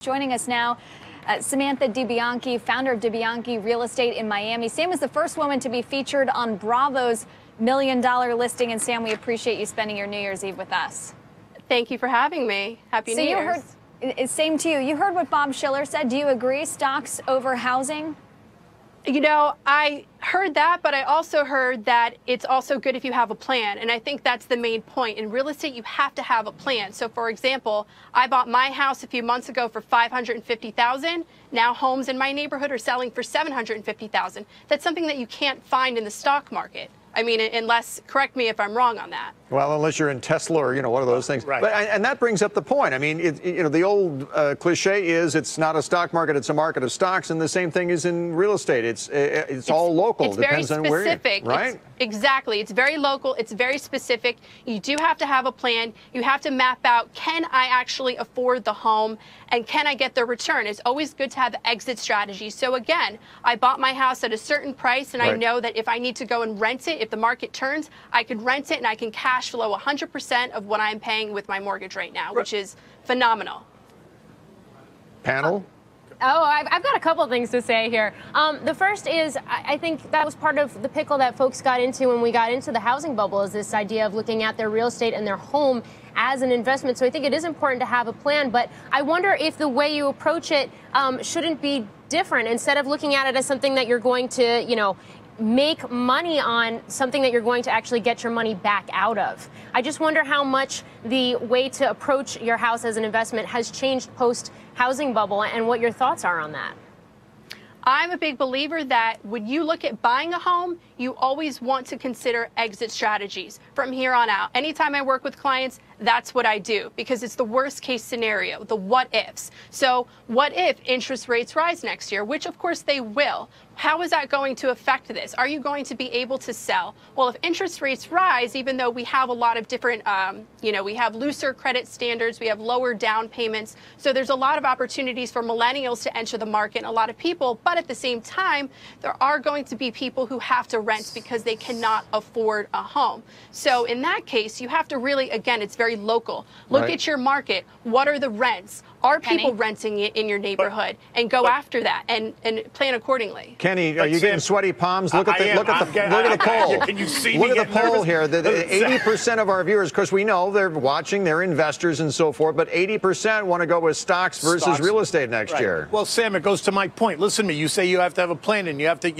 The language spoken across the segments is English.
Joining us now, Samantha DeBianchi, founder of DeBianchi Real Estate in Miami. Sam is the first woman to be featured on Bravo's $1 million listing. And Sam, we appreciate you spending your New Year's Eve with us. Thank you for having me. Happy New Year's. Same to you. You heard what Bob Shiller said. Do you agree? Stocks over housing? You know, I heard that, but I also heard that it's also good if you have a plan. And I think that's the main point. In real estate, you have to have a plan. So, for example, I bought my house a few months ago for $550,000. Now homes in my neighborhood are selling for $750,000. That's something that you can't find in the stock market. I mean, unless, correct me if I'm wrong on that. Well, unless you're in Tesla or, one of those things. Right. But, and that brings up the point. I mean, the old cliche is it's not a stock market, it's a market of stocks. And the same thing is in real estate. It's all local. It's very specific. Right? Exactly. It's very local. It's very specific. You do have to have a plan. You have to map out, can I actually afford the home? And can I get the return? It's always good to have exit strategies. So again, I bought my house at a certain price, and I know that if I need to go and rent it, if the market turns, I could rent it and I can cash flow 100% of what I'm paying with my mortgage right now, which is phenomenal. Panel? Oh, I've got a couple things to say here. The first is I think that was part of the pickle that folks got into when we got into the housing bubble, is this idea of looking at their real estate and their home as an investment. So I think it is important to have a plan, but I wonder if the way you approach it shouldn't be different. Instead of looking at it as something that you're going to, make money on, something that you're going to actually get your money back out of. I just wonder how much the way to approach your house as an investment has changed post-housing bubble, and what your thoughts are on that. I'm a big believer that when you look at buying a home, you always want to consider exit strategies from here on out. Anytime I work with clients, that's what I do, because it's the worst case scenario, the what ifs. So what if interest rates rise next year, which of course they will? How is that going to affect this? Are you going to be able to sell? Well, if interest rates rise, even though we have a lot of different, we have looser credit standards, we have lower down payments. So there's a lot of opportunities for millennials to enter the market, and a lot of people. But at the same time, there are going to be people who have to rent because they cannot afford a home. So in that case, you have to really, again, it's very local. Look at your market. What are the rents? Are people renting it in your neighborhood? And go after that and plan accordingly. Kenny, are you getting sweaty palms? Look at the poll. Can you see look me at the poll here. 80% of our viewers, of course, we know they're watching, they're investors and so forth, but 80% want to go with stocks versus real estate next year. Well, Sam, it goes to my point. Listen to me. You say you have to have a plan and you have to,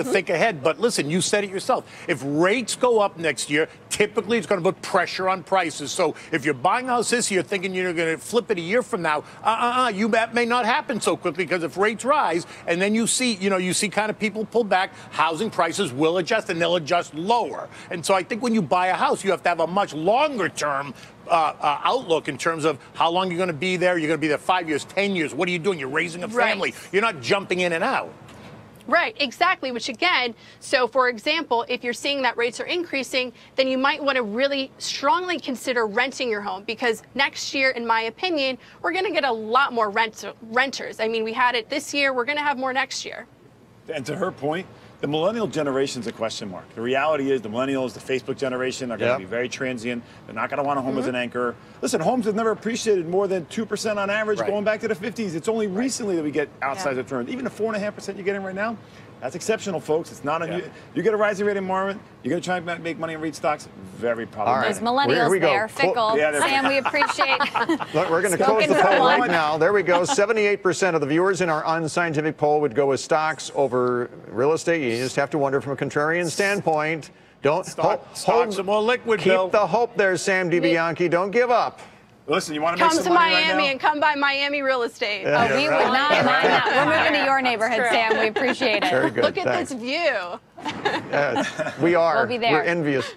think ahead. But listen, you said it yourself. If rates go up next year, typically it's going to put pressure on prices. So if you're buying a house this year thinking you're going to flip it a year from now, that may not happen so quickly, because if rates rise and then you see kind of people pull back, housing prices will adjust, and they'll adjust lower. And so I think when you buy a house, you have to have a much longer term outlook in terms of how long you're going to be there. You're going to be there 5 years, 10 years. What are you doing? You're raising a family. You're not jumping in and out. Right, exactly, which again, so for example, if you're seeing that rates are increasing, then you might want to really strongly consider renting your home, because next year, in my opinion, we're going to get a lot more renters. I mean, we had it this year, we're going to have more next year. And to her point, the millennial generation is a question mark. The reality is the millennials, the Facebook generation, are going to be very transient. They're not going to want a home as an anchor. Listen, homes have never appreciated more than 2% on average going back to the 50s. It's only recently that we get outsized returns. Even the 4.5% you're getting right now, that's exceptional, folks. It's not unusual. You get a rising rate environment, you're going to try and make money in REIT stocks. Very problematic. Those millennials there, fickle. Sam, we appreciate. Look, we're going to close the poll right now. There we go. 78% of the viewers in our unscientific poll would go with stocks over real estate. You just have to wonder from a contrarian standpoint. Stocks are more liquid, Keep the hope there, Sam DeBianchi. Don't give up. Listen, you want to make some money right now? Come to Miami and come buy Miami real estate. We would not mind that. We're moving to your neighborhood, Sam. We appreciate it. Very good. Look at this view. We are. We'll be there. We're envious.